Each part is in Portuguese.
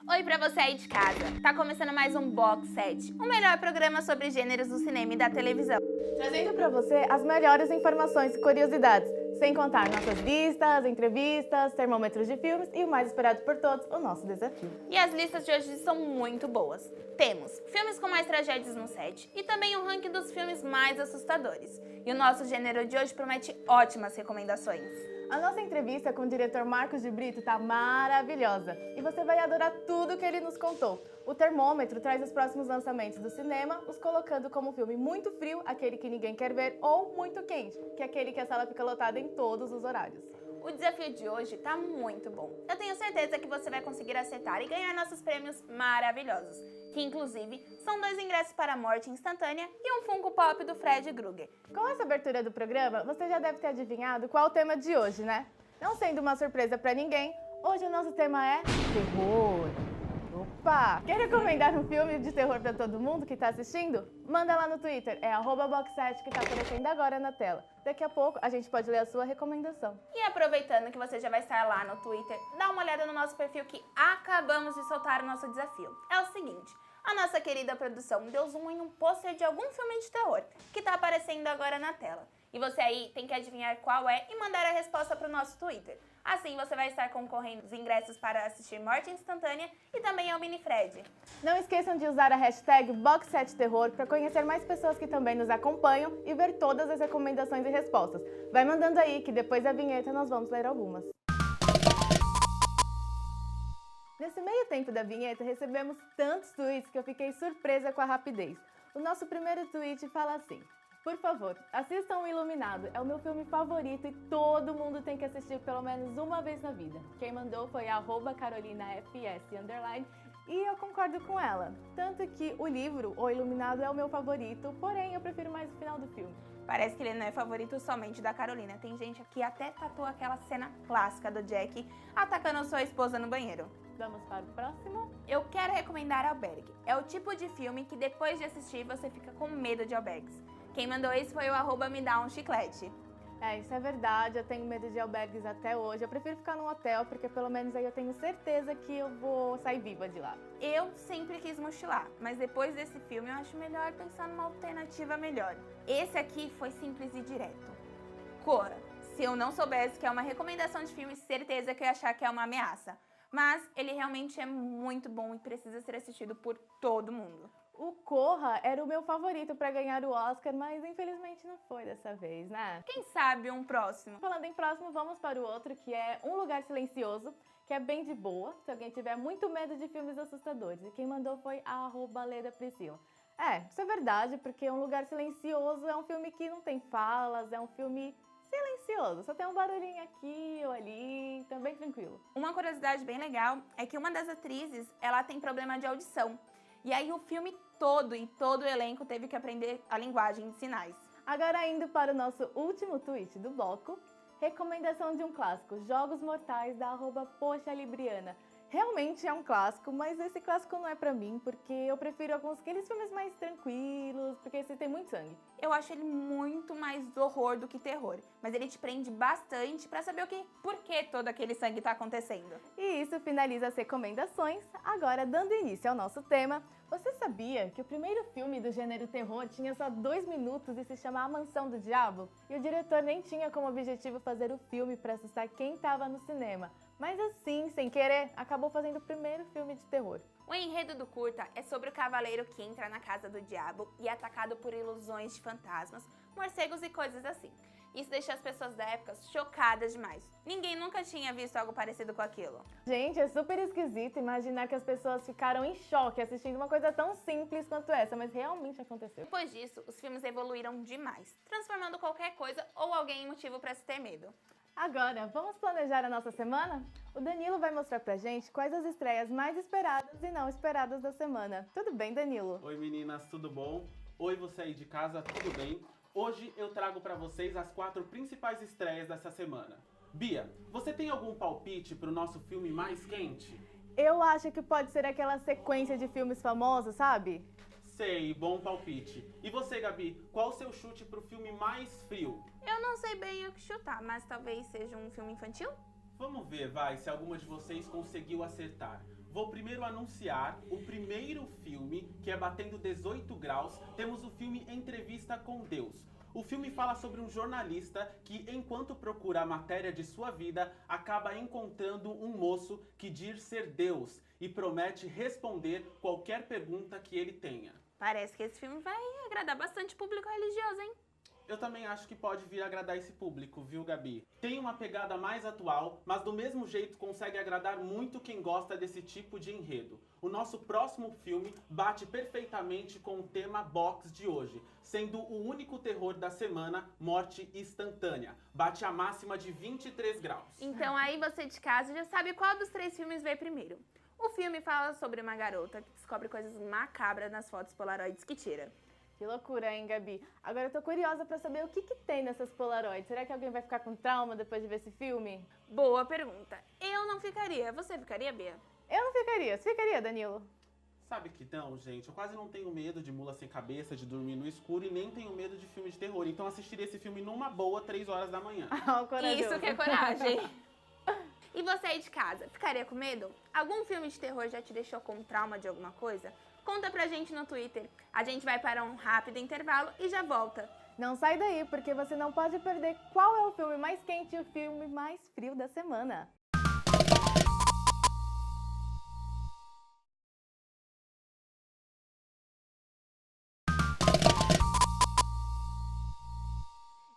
Oi pra você aí de casa! Tá começando mais um Box Set, o melhor programa sobre gêneros do cinema e da televisão. Trazendo pra você as melhores informações e curiosidades, sem contar nossas listas, entrevistas, termômetros de filmes e o mais esperado por todos, o nosso desafio. E as listas de hoje são muito boas. Temos filmes com mais tragédias no set e também o ranking dos filmes mais assustadores. E o nosso gênero de hoje promete ótimas recomendações. A nossa entrevista com o diretor Marcos de Brito tá maravilhosa e você vai adorar tudo que ele nos contou. O termômetro traz os próximos lançamentos do cinema, os colocando como um filme muito frio, aquele que ninguém quer ver, ou muito quente, que é aquele que a sala fica lotada em todos os horários. O desafio de hoje tá muito bom. Eu tenho certeza que você vai conseguir acertar e ganhar nossos prêmios maravilhosos, que inclusive são 2 ingressos para a morte instantânea e um Funko Pop do Fred Krueger. Com essa abertura do programa, você já deve ter adivinhado qual é o tema de hoje, né? Não sendo uma surpresa pra ninguém, hoje o nosso tema é terror. Opa! Quer recomendar um filme de terror pra todo mundo que tá assistindo? Manda lá no Twitter, é @box7 que tá aparecendo agora na tela. Daqui a pouco a gente pode ler a sua recomendação. E aproveitando que você já vai estar lá no Twitter, dá uma olhada no nosso perfil que acabamos de soltar o nosso desafio. É o seguinte, a nossa querida produção deu zoom em um pôster de algum filme de terror, que tá aparecendo agora na tela. E você aí tem que adivinhar qual é e mandar a resposta pro nosso Twitter. Assim você vai estar concorrendo os ingressos para assistir Morte Instantânea e também ao Mini Fred. Não esqueçam de usar a hashtag Box7Terror para conhecer mais pessoas que também nos acompanham e ver todas as recomendações e respostas. Vai mandando aí que depois da vinheta nós vamos ler algumas. Nesse meio tempo da vinheta recebemos tantos tweets que eu fiquei surpresa com a rapidez. O nosso primeiro tweet fala assim: por favor, assistam O Iluminado, é o meu filme favorito e todo mundo tem que assistir pelo menos uma vez na vida. Quem mandou foi a @carolinafs_ e eu concordo com ela. Tanto que o livro O Iluminado é o meu favorito, porém eu prefiro mais o final do filme. Parece que ele não é favorito somente da Carolina. Tem gente que até tatuou aquela cena clássica do Jack atacando sua esposa no banheiro. Vamos para o próximo? Eu quero recomendar Albergue. É o tipo de filme que depois de assistir você fica com medo de albergues. Quem mandou isso foi o @me dá um chiclete. Isso é verdade, eu tenho medo de albergues até hoje. Eu prefiro ficar num hotel, porque pelo menos aí eu tenho certeza que eu vou sair viva de lá. Eu sempre quis mochilar, mas depois desse filme eu acho melhor pensar numa alternativa melhor. Esse aqui foi simples e direto. Corra! Se eu não soubesse que é uma recomendação de filme, certeza que eu ia achar que é uma ameaça. Mas ele realmente é muito bom e precisa ser assistido por todo mundo. O Corra era o meu favorito para ganhar o Oscar, mas infelizmente não foi dessa vez, né? Quem sabe um próximo? Falando em próximo, vamos para o outro, que é Um Lugar Silencioso, que é bem de boa, se alguém tiver muito medo de filmes assustadores. E quem mandou foi a @LedaPriscila. Isso é verdade, porque Um Lugar Silencioso é um filme que não tem falas, é um filme silencioso, só tem um barulhinho aqui ou ali, tá bem tranquilo. Uma curiosidade bem legal é que uma das atrizes, ela tem problema de audição. E aí o filme todo e todo o elenco teve que aprender a linguagem de sinais. Agora indo para o nosso último tweet do bloco, recomendação de um clássico, Jogos Mortais da @PoxaLibriana. Realmente é um clássico, mas esse clássico não é pra mim, porque eu prefiro aqueles filmes mais tranquilos, porque esse tem muito sangue. Eu acho ele muito mais horror do que terror, mas ele te prende bastante pra saber por que todo aquele sangue tá acontecendo. E isso finaliza as recomendações. Agora, dando início ao nosso tema, você sabia que o primeiro filme do gênero terror tinha só 2 minutos e se chama A Mansão do Diabo? E o diretor nem tinha como objetivo fazer o filme para assustar quem estava no cinema. Mas assim, sem querer, acabou fazendo o primeiro filme de terror. O enredo do curta é sobre o cavaleiro que entra na casa do diabo e é atacado por ilusões de fantasmas, morcegos e coisas assim. Isso deixa as pessoas da época chocadas demais. Ninguém nunca tinha visto algo parecido com aquilo. Gente, é super esquisito imaginar que as pessoas ficaram em choque assistindo uma coisa tão simples quanto essa, mas realmente aconteceu. Depois disso, os filmes evoluíram demais, transformando qualquer coisa ou alguém em motivo para se ter medo. Agora, vamos planejar a nossa semana? O Danilo vai mostrar pra gente quais as estreias mais esperadas e não esperadas da semana. Tudo bem, Danilo? Oi meninas, tudo bom? Oi você aí de casa, tudo bem? Hoje eu trago pra vocês as 4 principais estreias dessa semana. Bia, você tem algum palpite pro nosso filme mais quente? Eu acho que pode ser aquela sequência de filmes famosos, sabe? Sei, bom palpite. E você, Gabi, qual o seu chute pro filme mais frio? Eu não sei bem o que chutar, mas talvez seja um filme infantil? Vamos ver, vai, se alguma de vocês conseguiu acertar. Vou primeiro anunciar o primeiro filme, que é Batendo 18 Graus. Temos o filme Entrevista com Deus. O filme fala sobre um jornalista que, enquanto procura a matéria de sua vida, acaba encontrando um moço que diz ser Deus e promete responder qualquer pergunta que ele tenha. Parece que esse filme vai agradar bastante público religioso, hein? Eu também acho que pode vir agradar esse público, viu, Gabi? Tem uma pegada mais atual, mas do mesmo jeito consegue agradar muito quem gosta desse tipo de enredo. O nosso próximo filme bate perfeitamente com o tema box de hoje, sendo o único terror da semana, Morte Instantânea. Bate a máxima de 23 graus. Então aí você de casa já sabe qual dos 3 filmes veio primeiro. O filme fala sobre uma garota que descobre coisas macabras nas fotos polaroids que tira. Que loucura, hein, Gabi? Agora eu tô curiosa pra saber o que tem nessas Polaroids. Será que alguém vai ficar com trauma depois de ver esse filme? Boa pergunta. Eu não ficaria. Você ficaria, Bia? Eu não ficaria. Você ficaria, Danilo? Sabe que não, gente? Eu quase não tenho medo de mula sem cabeça, de dormir no escuro e nem tenho medo de filme de terror. Então assistiria esse filme numa boa 3 horas da manhã. Isso que é coragem. E você aí de casa, ficaria com medo? Algum filme de terror já te deixou com trauma de alguma coisa? Conta pra gente no Twitter. A gente vai para um rápido intervalo e já volta. Não sai daí, porque você não pode perder qual é o filme mais quente e o filme mais frio da semana.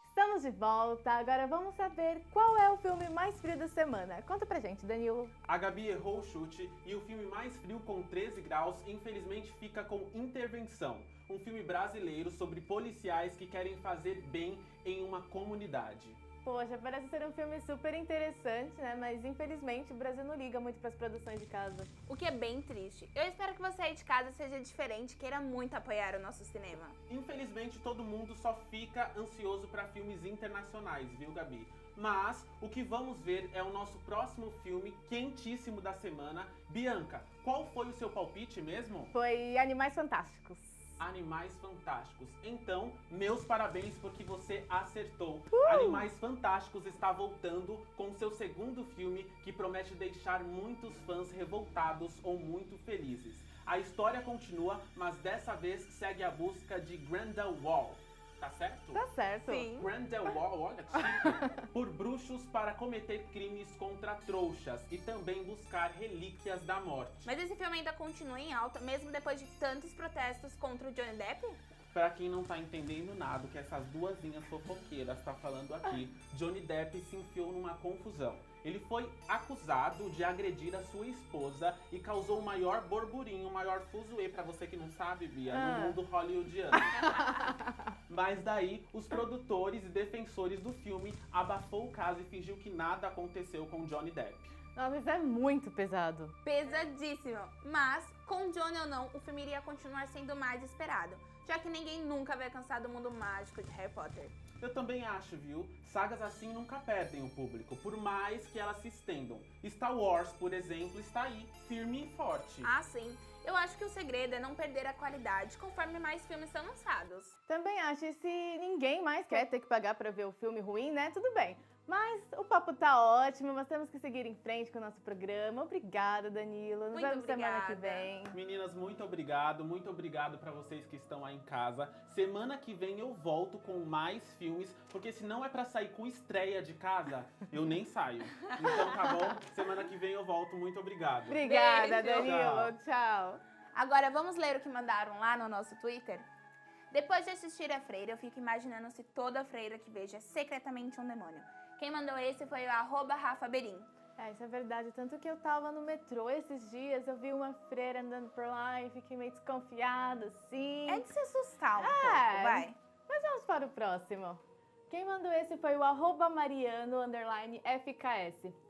Estamos de volta, agora vamos saber qual é o filme mais frio da semana. Conta pra gente, Danilo. A Gabi errou o chute e o filme mais frio com 13 graus, infelizmente, fica com Intervenção. Um filme brasileiro sobre policiais que querem fazer bem em uma comunidade. Poxa, parece ser um filme super interessante, né? Mas infelizmente o Brasil não liga muito para as produções de casa. O que é bem triste. Eu espero que você aí de casa seja diferente e queira muito apoiar o nosso cinema. Infelizmente, todo mundo só fica ansioso para filmes internacionais, viu, Gabi? Mas o que vamos ver é o nosso próximo filme quentíssimo da semana. Bianca, qual foi o seu palpite mesmo? Foi Animais Fantásticos. Animais Fantásticos. Então, meus parabéns porque você acertou. Animais Fantásticos está voltando com seu segundo filme que promete deixar muitos fãs revoltados ou muito felizes. A história continua, mas dessa vez segue a busca de Grindelwald. Tá certo? Tá certo. Sim. Grindelwald, olha, chique. Por bruxos para cometer crimes contra trouxas e também buscar relíquias da morte. Mas esse filme ainda continua em alta, mesmo depois de tantos protestos contra o Johnny Depp? Pra quem não tá entendendo nada, o que essas duasinhas fofoqueiras tá falando aqui, Johnny Depp se enfiou numa confusão. Ele foi acusado de agredir a sua esposa e causou o maior burburinho, o maior fuzuê, pra você que não sabe, Bia, no mundo hollywoodiano. Mas daí, os produtores e defensores do filme abafou o caso e fingiu que nada aconteceu com Johnny Depp. Nossa, isso é muito pesado. Pesadíssimo. Mas, com Johnny ou não, o filme iria continuar sendo mais esperado, já que ninguém nunca vai cansar do mundo mágico de Harry Potter. Eu também acho, viu? Sagas assim nunca perdem o público, por mais que elas se estendam. Star Wars, por exemplo, está aí, firme e forte. Ah, sim. Eu acho que o segredo é não perder a qualidade conforme mais filmes são lançados. Também acho, e se ninguém mais quer ter que pagar pra ver o filme ruim, né? Tudo bem. Mas o papo tá ótimo, mas temos que seguir em frente com o nosso programa. Obrigada, Danilo. Nos vemos semana que vem. Meninas, muito obrigado pra vocês que estão aí em casa. Semana que vem eu volto com mais filmes, porque se não é pra sair com estreia de casa, eu nem saio. Então tá bom? Semana que vem eu volto. Muito obrigado. Obrigada, Beijo. Danilo. Tchau. Agora vamos ler o que mandaram lá no nosso Twitter? Depois de assistir a Freira, eu fico imaginando se toda freira que vejo é secretamente um demônio. Quem mandou esse foi o @RafaBerim. Isso é verdade. Tanto que eu tava no metrô esses dias, eu vi uma freira andando por lá e fiquei meio desconfiada, assim. É de se assustar um pouco, vai. Mas vamos para o próximo. Quem mandou esse foi o @Mariano_FKS.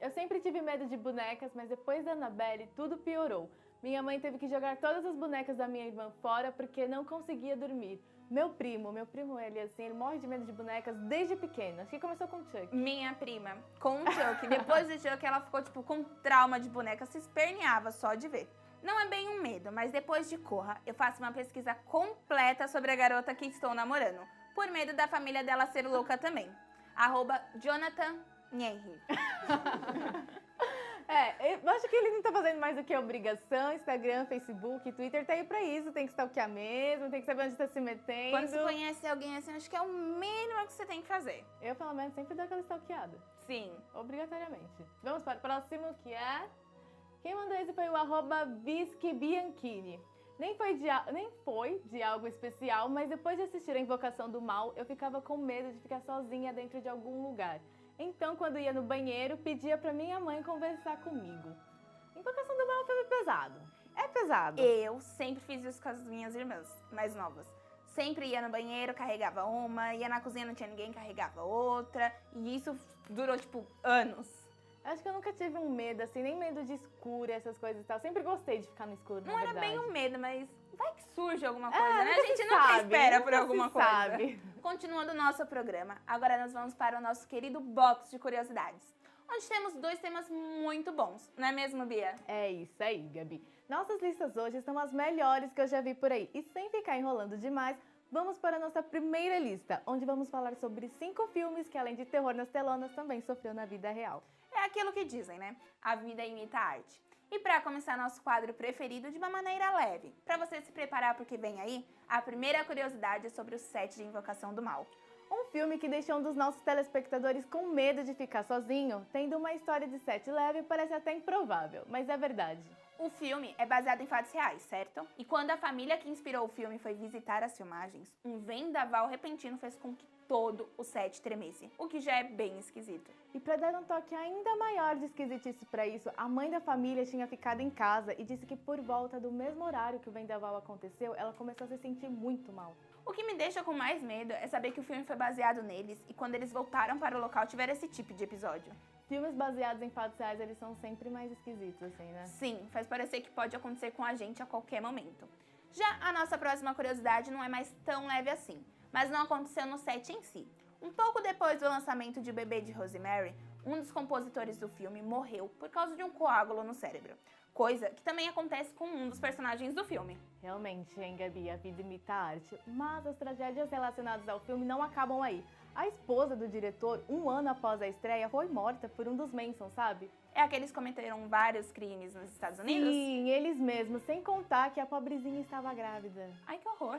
Eu sempre tive medo de bonecas, mas depois da Annabelle tudo piorou. Minha mãe teve que jogar todas as bonecas da minha irmã fora porque não conseguia dormir. Meu primo, ele assim, ele morre de medo de bonecas desde pequeno. Acho que começou com o Chuck. Minha prima, com o Chuck. Depois do Chuck, ela ficou, com trauma de boneca, se esperneava só de ver. Não é bem um medo, mas depois de Corra, eu faço uma pesquisa completa sobre a garota que estou namorando, por medo da família dela ser louca também. @JonathanNhenry. Eu acho que ele não tá fazendo mais do que obrigação. Instagram, Facebook, Twitter tá aí pra isso. Tem que stalkear mesmo, tem que saber onde tá se metendo. Quando você conhece alguém assim, acho que é o mínimo que você tem que fazer. Eu, pelo menos, sempre dou aquela stalkeada. Sim. Obrigatoriamente. Vamos para o próximo, que é... Quem mandou esse foi o @BisquiBianchini. Nem foi de algo especial, mas depois de assistir a Invocação do Mal, eu ficava com medo de ficar sozinha dentro de algum lugar. Então, quando ia no banheiro, pedia pra minha mãe conversar comigo. Invocação do Mal é um filme pesado. É pesado. Eu sempre fiz isso com as minhas irmãs mais novas. Sempre ia no banheiro, carregava uma, ia na cozinha, não tinha ninguém, carregava outra. E isso durou, tipo, anos. Acho que eu nunca tive um medo, assim, nem medo de escuro, essas coisas e tal. Sempre gostei de ficar no escuro, Não era bem um medo, mas vai que surge alguma coisa, né? nunca A gente se nunca sabe, espera nunca por alguma se coisa. sabe. Continuando o nosso programa, agora nós vamos para o nosso querido box de curiosidades, onde temos 2 temas muito bons, não é mesmo, Bia? É isso aí, Gabi. Nossas listas hoje são as melhores que eu já vi por aí. E sem ficar enrolando demais, vamos para a nossa primeira lista, onde vamos falar sobre 5 filmes que, além de terror nas telonas, também sofreu na vida real. É aquilo que dizem, né? A vida imita a arte. E para começar nosso quadro preferido de uma maneira leve, para você se preparar porque vem aí, a primeira curiosidade é sobre o set de Invocação do Mal. Um filme que deixou um dos nossos telespectadores com medo de ficar sozinho, tendo uma história de set leve, parece até improvável, mas é verdade. O filme é baseado em fatos reais, certo? E quando a família que inspirou o filme foi visitar as filmagens, um vendaval repentino fez com que todo o set tremesse, o que já é bem esquisito. E para dar um toque ainda maior de esquisitice para isso, a mãe da família tinha ficado em casa e disse que por volta do mesmo horário que o vendaval aconteceu, ela começou a se sentir muito mal. O que me deixa com mais medo é saber que o filme foi baseado neles e quando eles voltaram para o local tiveram esse tipo de episódio. Filmes baseados em fatos reais, eles são sempre mais esquisitos, assim, né? Sim, faz parecer que pode acontecer com a gente a qualquer momento. Já a nossa próxima curiosidade não é mais tão leve assim, mas não aconteceu no set em si. Um pouco depois do lançamento de O Bebê de Rosemary, um dos compositores do filme morreu por causa de um coágulo no cérebro. Coisa que também acontece com um dos personagens do filme. Realmente, hein, Gabi, a vida imita a arte. Mas as tragédias relacionadas ao filme não acabam aí. A esposa do diretor, um ano após a estreia, foi morta por um dos Manson, sabe? É aqueles que cometeram vários crimes nos Estados Unidos? Sim, eles mesmos, sem contar que a pobrezinha estava grávida. Ai, que horror!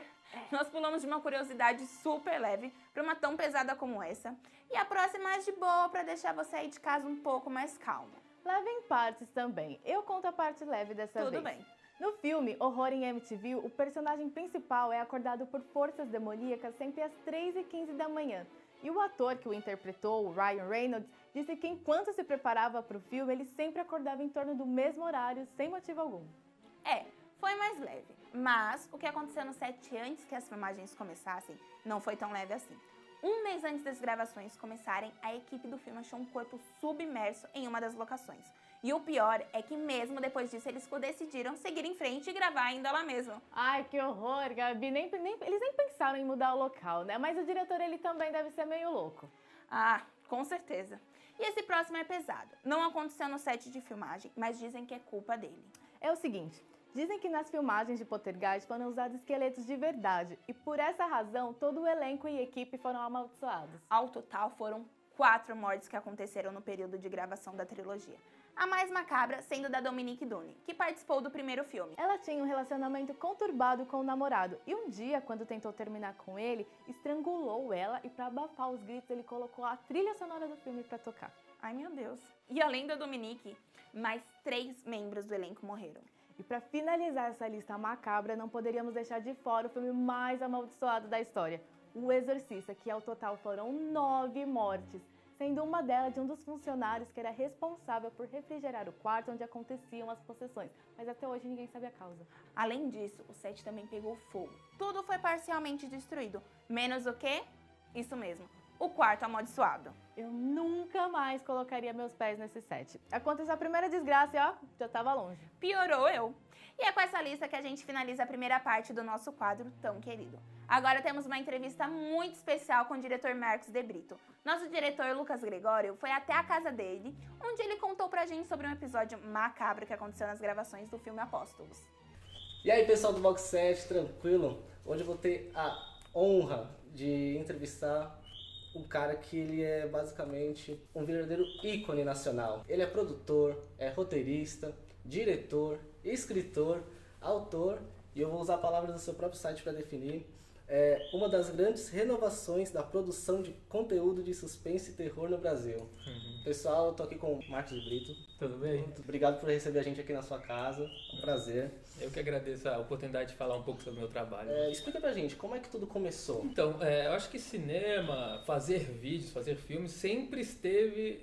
Nós pulamos de uma curiosidade super leve para uma tão pesada como essa. E a próxima é mais de boa para deixar você aí de casa um pouco mais calmo. Leve em partes também. Eu conto a parte leve dessa vez. Tudo bem. No filme Horror em MTV, o personagem principal é acordado por forças demoníacas sempre às 3h15 da manhã. E o ator que o interpretou, o Ryan Reynolds, disse que enquanto se preparava para o filme, ele sempre acordava em torno do mesmo horário, sem motivo algum. Foi mais leve. Mas o que aconteceu no set antes que as filmagens começassem não foi tão leve assim. Um mês antes das gravações começarem, a equipe do filme achou um corpo submerso em uma das locações. E o pior é que mesmo depois disso, eles decidiram seguir em frente e gravar ainda lá mesmo. Ai, que horror, Gabi. Eles nem pensaram em mudar o local, né? Mas o diretor, ele também deve ser meio louco. Ah, com certeza. E esse próximo é pesado. Não aconteceu no set de filmagem, mas dizem que é culpa dele. É o seguinte, dizem que nas filmagens de Poltergeist foram usados esqueletos de verdade. E por essa razão, todo o elenco e equipe foram amaldiçoados. Ao total, foram 4 mortes que aconteceram no período de gravação da trilogia. A mais macabra sendo da Dominique Dunne, que participou do primeiro filme. Ela tinha um relacionamento conturbado com o namorado e um dia, quando tentou terminar com ele, estrangulou ela e para abafar os gritos ele colocou a trilha sonora do filme para tocar. Ai, meu Deus. E além da Dominique, mais 3 membros do elenco morreram. E para finalizar essa lista macabra, não poderíamos deixar de fora o filme mais amaldiçoado da história, O Exorcista, que ao total foram 9 mortes. Sendo uma delas de um dos funcionários que era responsável por refrigerar o quarto onde aconteciam as possessões. Mas até hoje ninguém sabe a causa. Além disso, o set também pegou fogo. Tudo foi parcialmente destruído, menos o quê? Isso mesmo, o quarto amaldiçoado. Eu nunca mais colocaria meus pés nesse set. Aconteceu a primeira desgraça e ó, já tava longe. Piorou eu. E é com essa lista que a gente finaliza a primeira parte do nosso quadro tão querido. Agora temos uma entrevista muito especial com o diretor Marcos de Brito. Nosso diretor Lucas Gregório foi até a casa dele, onde ele contou pra gente sobre um episódio macabro que aconteceu nas gravações do filme Apóstolos. E aí, pessoal do Box 7, tranquilo? Hoje eu vou ter a honra de entrevistar um cara que ele é basicamente um verdadeiro ícone nacional. Ele é produtor, é roteirista, diretor, escritor, autor, e eu vou usar palavras do seu próprio site para definir, é uma das grandes renovações da produção de conteúdo de suspense e terror no Brasil. Pessoal, eu tô aqui com o Marcos Brito. Tudo bem? Obrigado por receber a gente aqui na sua casa, é um prazer. Eu que agradeço a oportunidade de falar um pouco sobre o meu trabalho. Explica pra gente, como é que tudo começou? Então, eu acho que cinema, fazer vídeos, fazer filmes, sempre esteve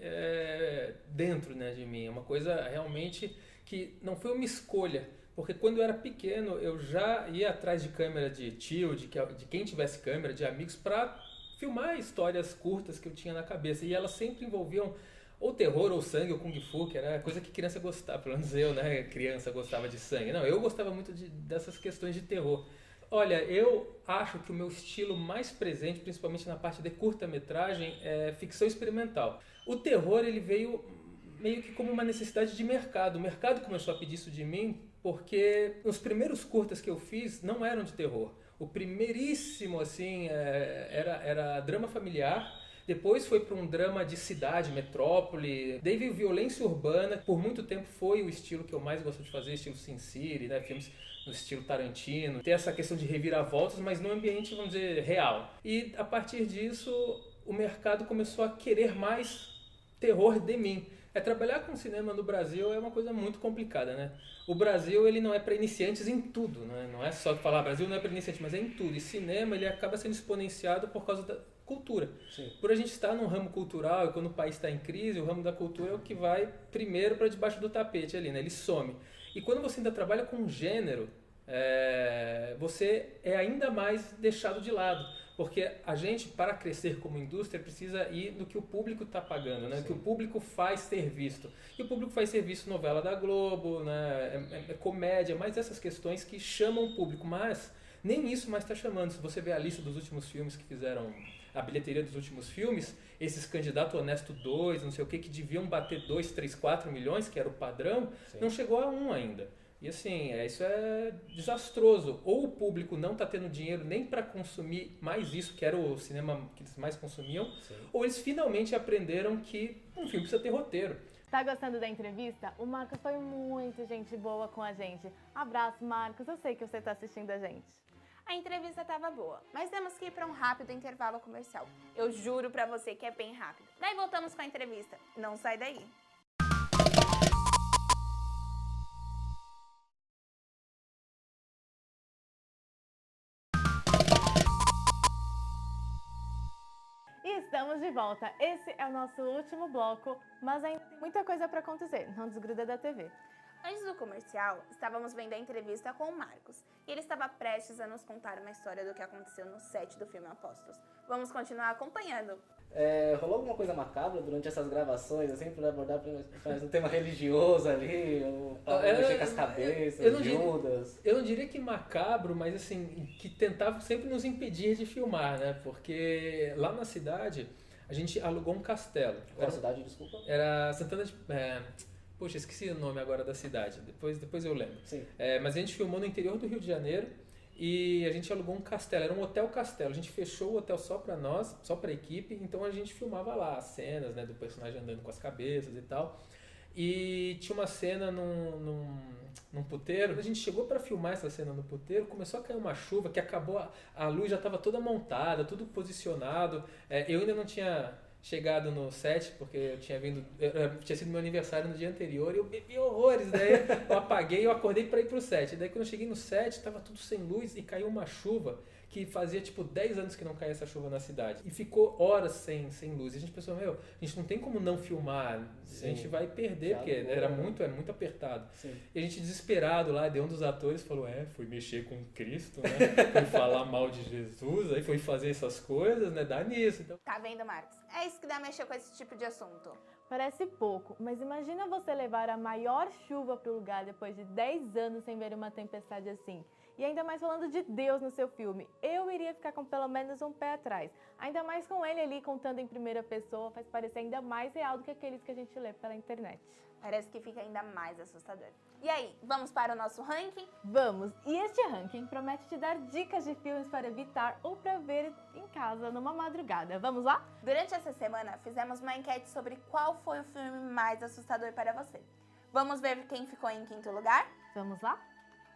dentro, né, de mim. É uma coisa realmente que não foi uma escolha. Porque quando eu era pequeno, eu já ia atrás de câmera de tio, de quem tivesse câmera, de amigos, para filmar histórias curtas que eu tinha na cabeça. E elas sempre envolviam ou terror, ou sangue, ou kung fu, que era coisa que criança gostava. Pelo menos eu, né, criança, gostava de sangue. Não, eu gostava muito dessas questões de terror. Olha, eu acho que o meu estilo mais presente, principalmente na parte de curta-metragem, é ficção experimental. O terror, ele veio meio que como uma necessidade de mercado. O mercado começou a pedir isso de mim porque os primeiros curtas que eu fiz não eram de terror. O primeiríssimo, assim, era drama familiar. Depois foi para um drama de cidade, metrópole. Daí veio violência urbana. Por muito tempo foi o estilo que eu mais gosto de fazer, estilo Sin City, né? Filmes no estilo Tarantino. Tem essa questão de reviravoltas, mas no ambiente, vamos dizer, real. E a partir disso, o mercado começou a querer mais terror de mim. Trabalhar com cinema no Brasil é uma coisa muito complicada, né? O Brasil, ele não é para iniciantes em tudo, né? Não é só falar Brasil não é para iniciantes, mas é em tudo. E cinema, ele acaba sendo exponenciado por causa da cultura. Sim. Por a gente estar num ramo cultural, e quando o país está em crise, o ramo da cultura é o que vai primeiro para debaixo do tapete ali, né? Ele some. E quando você ainda trabalha com gênero, você é ainda mais deixado de lado. Porque a gente, para crescer como indústria, precisa ir no que o público está pagando, né? O que o público faz ser visto. E o público faz ser visto novela da Globo, né? Comédia, mas essas questões que chamam o público. Mas nem isso mais está chamando. Se você vê a lista dos últimos filmes que fizeram, a bilheteria dos últimos filmes, esses Candidato Honesto 2, não sei o que deviam bater 2, 3, 4 milhões, que era o padrão, Sim. Não chegou a 1 ainda. E assim, isso é desastroso. Ou o público não está tendo dinheiro nem para consumir mais isso, que era o cinema que eles mais consumiam, Sim. ou eles finalmente aprenderam que um filme precisa ter roteiro. Tá gostando da entrevista? O Marcos foi muito gente boa com a gente. Abraço, Marcos. Eu sei que você tá assistindo a gente. A entrevista tava boa, mas temos que ir para um rápido intervalo comercial. Eu juro pra você que é bem rápido. Daí voltamos com a entrevista. Não sai daí. E estamos de volta. Esse é o nosso último bloco, mas ainda tem muita coisa para acontecer. Não desgruda da TV. Antes do comercial, estávamos vendo a entrevista com o Marcos. E ele estava prestes a nos contar uma história do que aconteceu no set do filme Apostos. Vamos continuar acompanhando. Rolou alguma coisa macabra durante essas gravações, assim, por abordar um tema religioso ali, ou mexer com as cabeças, Judas? Eu não diria que macabro, mas assim, que tentava sempre nos impedir de filmar, né? Porque lá na cidade, a gente alugou um castelo. Qual cidade, desculpa? Era Santana de... Poxa, esqueci o nome agora da cidade, depois eu lembro. Sim. Mas a gente filmou no interior do Rio de Janeiro e a gente alugou um castelo, era um hotel castelo. A gente fechou o hotel só pra nós, só pra equipe, então a gente filmava lá as cenas, né, do personagem andando com as cabeças e tal. E tinha uma cena num puteiro. A gente chegou pra filmar essa cena no puteiro, começou a cair uma chuva que acabou, a luz já estava toda montada, tudo posicionado. Eu ainda não tinha chegado no set, porque eu tinha sido meu aniversário no dia anterior e eu bebi horrores, daí eu apaguei, eu acordei para ir pro set. Daí quando eu cheguei no set, tava tudo sem luz e caiu uma chuva que fazia tipo 10 anos que não caía essa chuva na cidade. E ficou horas sem luz. E a gente pensou, a gente não tem como não filmar, Sim. a gente vai perder, porque era muito apertado. Sim. E a gente desesperado lá, um dos atores falou, fui mexer com Cristo, né? Foi falar mal de Jesus, aí foi fazer essas coisas, né? Dá nisso. Então... Tá vendo, Marcos? É isso que dá mexer com esse tipo de assunto. Parece pouco, mas imagina você levar a maior chuva pro lugar depois de 10 anos sem ver uma tempestade assim. E ainda mais falando de Deus no seu filme. Eu iria ficar com pelo menos um pé atrás. Ainda mais com ele ali contando em primeira pessoa, faz parecer ainda mais real do que aqueles que a gente lê pela internet. Parece que fica ainda mais assustador. E aí, vamos para o nosso ranking? Vamos! E este ranking promete te dar dicas de filmes para evitar ou para ver em casa numa madrugada. Vamos lá? Durante essa semana, fizemos uma enquete sobre qual foi o filme mais assustador para você. Vamos ver quem ficou em quinto lugar? Vamos lá?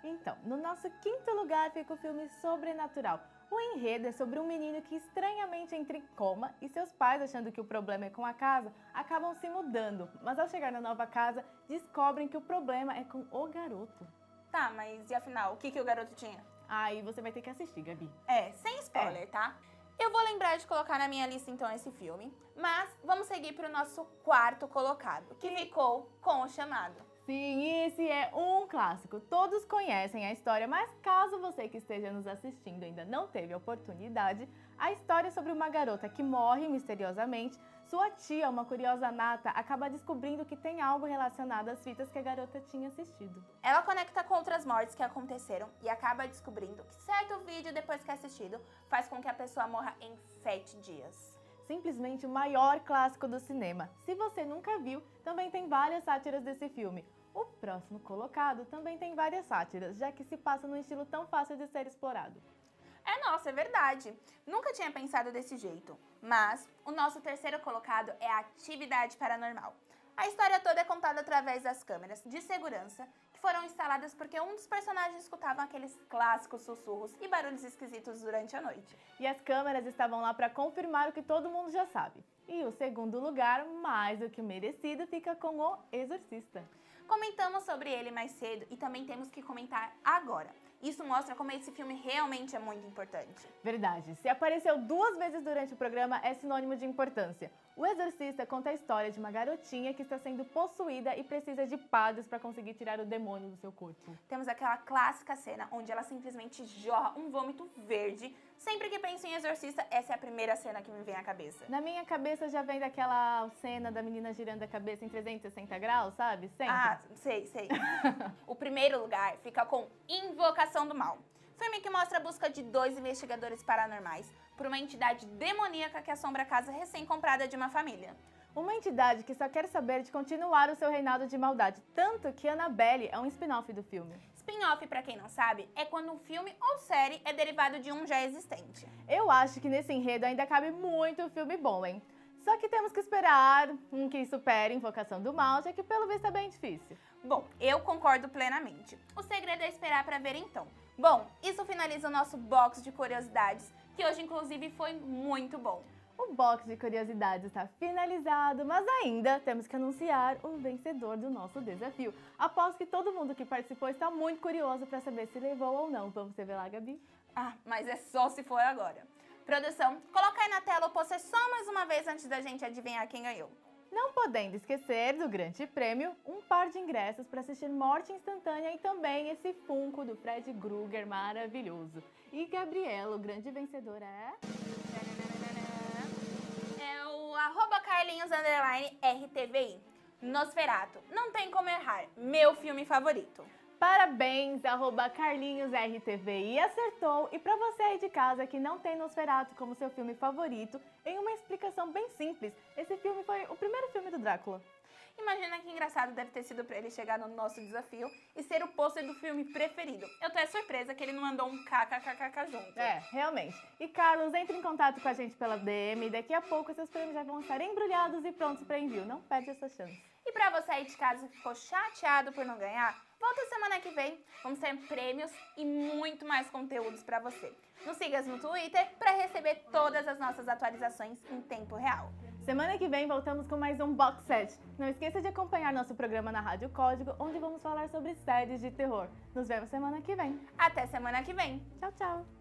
Então, no nosso quinto lugar fica o filme Sobrenatural. O enredo é sobre um menino que estranhamente entra em coma e seus pais, achando que o problema é com a casa, acabam se mudando. Mas ao chegar na nova casa, descobrem que o problema é com o garoto. Tá, mas e afinal, o que o garoto tinha? Aí você vai ter que assistir, Gabi. Sem spoiler, tá? Eu vou lembrar de colocar na minha lista então esse filme, mas vamos seguir para o nosso quarto colocado, que ficou com O Chamado. Sim, esse é um clássico. Todos conhecem a história, mas caso você que esteja nos assistindo ainda não teve a oportunidade, a história é sobre uma garota que morre misteriosamente. Sua tia, uma curiosa nata, acaba descobrindo que tem algo relacionado às fitas que a garota tinha assistido. Ela conecta com outras mortes que aconteceram e acaba descobrindo que certo vídeo depois que é assistido faz com que a pessoa morra em 7 dias. Simplesmente o maior clássico do cinema. Se você nunca viu, também tem várias sátiras desse filme. O próximo colocado também tem várias sátiras, já que se passa num estilo tão fácil de ser explorado. Nossa, é verdade. Nunca tinha pensado desse jeito. Mas o nosso terceiro colocado é a Atividade Paranormal. A história toda é contada através das câmeras de segurança que foram instaladas porque um dos personagens escutava aqueles clássicos sussurros e barulhos esquisitos durante a noite. E as câmeras estavam lá para confirmar o que todo mundo já sabe. E o segundo lugar, mais do que merecido, fica com O Exorcista. Comentamos sobre ele mais cedo e também temos que comentar agora. Isso mostra como esse filme realmente é muito importante. Verdade. Se apareceu 2 vezes durante o programa, é sinônimo de importância. O Exorcista conta a história de uma garotinha que está sendo possuída e precisa de padres para conseguir tirar o demônio do seu corpo. Temos aquela clássica cena onde ela simplesmente jorra um vômito verde. Sempre que penso em Exorcista, essa é a primeira cena que me vem à cabeça. Na minha cabeça já vem daquela cena da menina girando a cabeça em 360 graus, sabe? Sempre. Ah, sei. O primeiro lugar fica com Invocação do Mal. Filme que mostra a busca de 2 investigadores paranormais por uma entidade demoníaca que assombra a casa recém-comprada de uma família. Uma entidade que só quer saber de continuar o seu reinado de maldade, tanto que Annabelle é um spin-off do filme. Spin-off, pra quem não sabe, é quando um filme ou série é derivado de um já existente. Eu acho que nesse enredo ainda cabe muito filme bom, hein? Só que temos que esperar um que supere Invocação do Mal, já que pelo visto é bem difícil. Bom, eu concordo plenamente. O segredo é esperar pra ver então. Bom, isso finaliza o nosso box de curiosidades, que hoje inclusive foi muito bom. O box de curiosidades está finalizado, mas ainda temos que anunciar o vencedor do nosso desafio. Aposto que todo mundo que participou está muito curioso para saber se levou ou não. Vamos revelar, Gabi? Mas é só se for agora. Produção, coloca aí na tela o pôster só mais uma vez antes da gente adivinhar quem ganhou. Não podendo esquecer do grande prêmio, um par de ingressos para assistir Morte Instantânea e também esse Funko do Fred Krueger maravilhoso. E Gabriela, o grande vencedor é... É o @Carlinhos_RTVI. Nosferatu. Não tem como errar. Meu filme favorito. Parabéns, @CarlinhosRTVI acertou. E para você aí de casa que não tem Nosferatu como seu filme favorito, em uma explicação bem simples, esse filme foi o primeiro filme do Drácula. Imagina que engraçado deve ter sido pra ele chegar no nosso desafio e ser o pôster do filme preferido. Eu tô surpresa que ele não mandou um kkkk junto. Realmente. E Carlos, entre em contato com a gente pela DM e daqui a pouco seus prêmios já vão estar embrulhados e prontos para envio. Não perde essa chance. E pra você aí de casa que ficou chateado por não ganhar, volta semana que vem. Vamos ter prêmios e muito mais conteúdos pra você. Nos siga no Twitter pra receber todas as nossas atualizações em tempo real. Semana que vem voltamos com mais um Box Set. Não esqueça de acompanhar nosso programa na Rádio Código, onde vamos falar sobre séries de terror. Nos vemos semana que vem. Até semana que vem. Tchau, tchau.